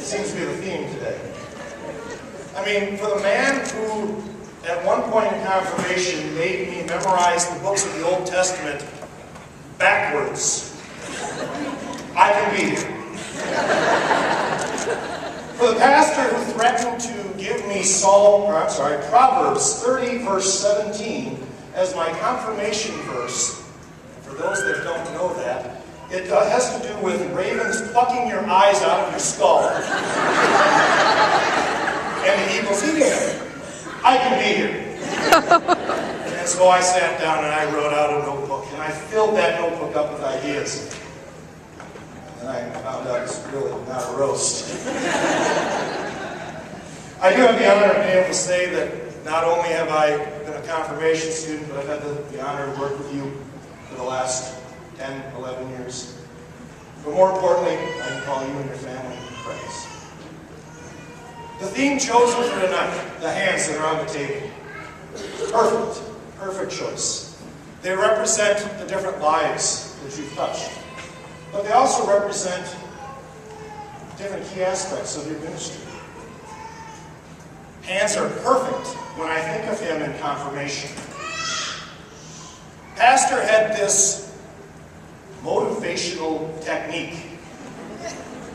seems to be the theme today. I mean, for the man who, at one point in confirmation, made me memorize the books of the Old Testament backwards, I can be here. For the pastor who threatened to give me Proverbs 30, verse 17, as my confirmation verse, for those that don't know that, it has to do with ravens plucking your eyes out of your skull and the eagles eating them. I can be here. And so I sat down and I wrote out a notebook, and I filled that notebook up with ideas. And I found out it's really not a roast. I do have the honor of being able to say that not only have I been a confirmation student, but I've had the honor to work with you for the last 10, 11 years. But more importantly, I can call you and your family friends. The theme chosen for tonight, the hands that are on the table. Perfect choice. They represent the different lives that you've touched. But they also represent different key aspects of your ministry. Hands are perfect when I think of him in confirmation. Pastor had this motivational technique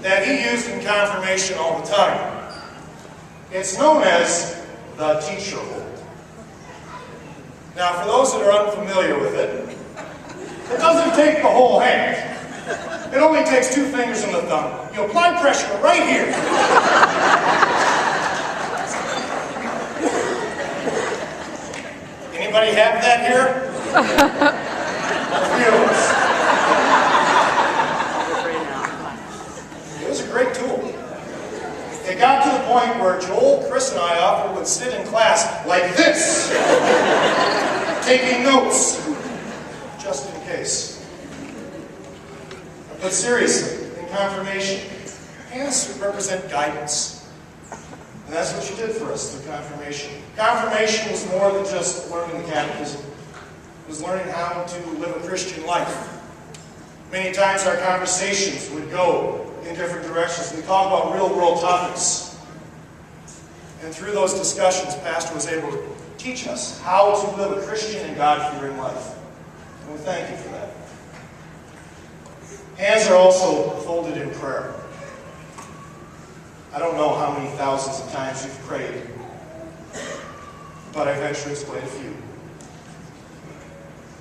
that he used in confirmation all the time. It's known as the teacher hold. Now, for those that are unfamiliar with it, it doesn't take the whole hand. It only takes 2 fingers and the thumb. You apply pressure right here. Anybody have that here? A few of us. It was a great tool. It got to the point where Joel, Chris, and I often would sit in class like this, taking notes, just in case. But seriously, in confirmation, hands represent guidance. And that's what you did for us through confirmation. Confirmation was more than just learning the catechism. It was learning how to live a Christian life. Many times our conversations would go in different directions. We talk about real-world topics. And through those discussions, Pastor was able to teach us how to live a Christian and God-fearing life. And we thank you for that. Hands are also folded in prayer. I don't know how many thousands of times you've prayed, but I venture to explain a few.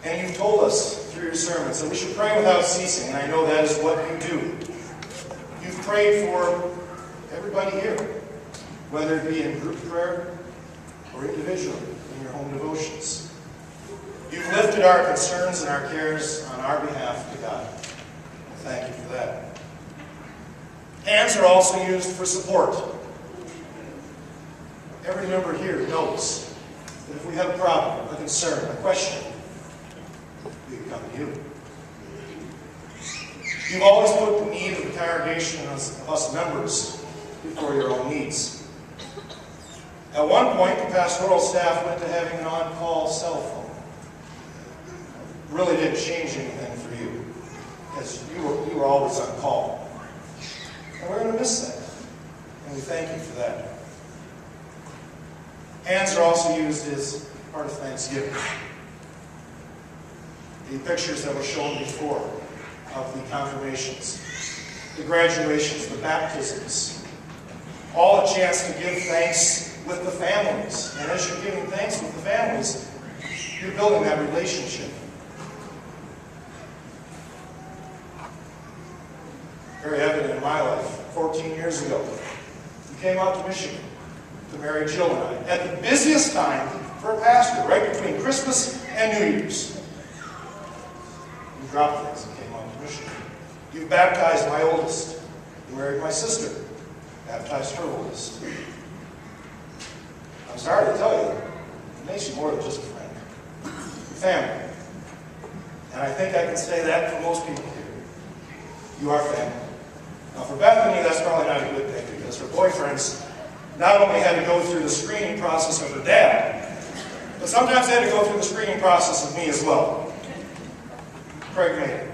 And you've told us through your sermons that we should pray without ceasing, and I know that is what you do. You've prayed for everybody here, whether it be in group prayer or individually in your home devotions. You've lifted our concerns and our cares on our behalf to God. Thank you for that. Hands are also used for support. Every member here knows that if we have a problem, a concern, a question, we can come to you. You've always put the need of the congregation and us members before your own needs. At one point, the pastoral staff went to having an on-call cell phone. It really didn't change anything for you, because you were always on call. And we're going to miss that. And we thank you for that. Hands are also used as part of Thanksgiving. The pictures that were shown before of the confirmations, the graduations, the baptisms, all a chance to give thanks with the families. And as you're giving thanks with the families, you're building that relationship. Very evident in my life. 14 years ago, we came out to Michigan to marry Jill and I at the busiest time for a pastor, right between Christmas and New Year's. We dropped things and came out to Michigan. You've baptized my oldest. You married my sister. Baptized her oldest. I'm sorry to tell you, it makes you more than just a friend. Family. And I think I can say that for most people here. You are family. Now for Bethany, that's probably not a good thing, because her boyfriends not only had to go through the screening process of her dad, but sometimes they had to go through the screening process of me as well. Craig made it.